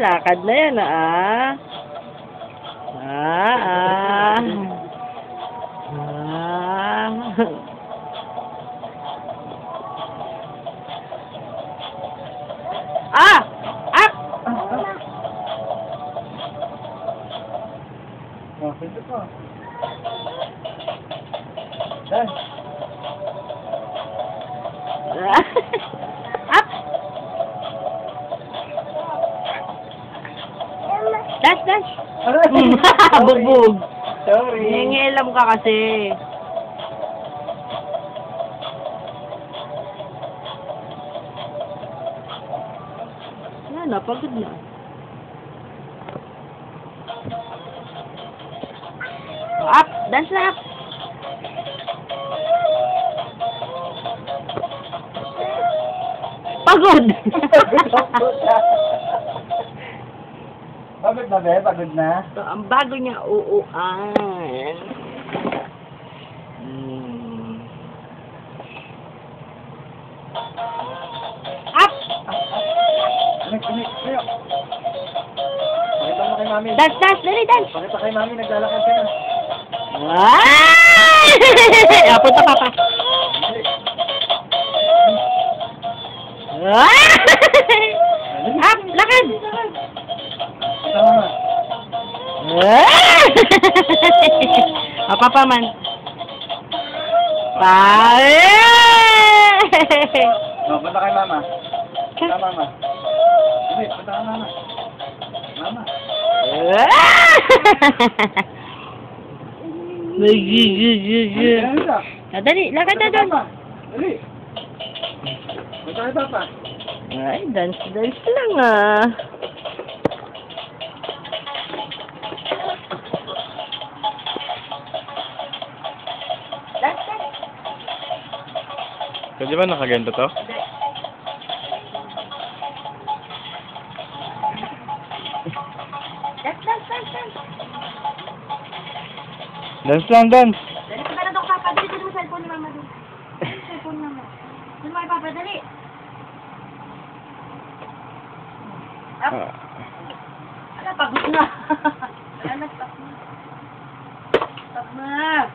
Lakad na yan, Up! Oh, pinto ko. Dan. Up! Dash! Bubog. Sorry. Nangingialam ka kasi. Wala na, pagod na. Up! Dash na up! Pagod! Pagod na, be? Pagod na? So, ang bago niya uuan. Up! Ayo. Pakita mo kay mami. Dance! Dali, dance! Pakita kay mami, naglalakad ka na. Punta papa. Up! Lakad! Kita mama. Papa man. Punta kay mama. Punta mama. Hindi, punta ka mama. Mama. Dali, lakad na doon. Dali. Punta kay papa. Ay, dance lang Pwede ba nakaganto to? Dance. Dance lang, dance. Dali ka na doon, Papa. Dali ka naman cellphone ni Mama doon. Cellphone ni Mama. Doon mo kay Papa, dali. Up. Ala, pagod na. Ala, stop na. Stop na.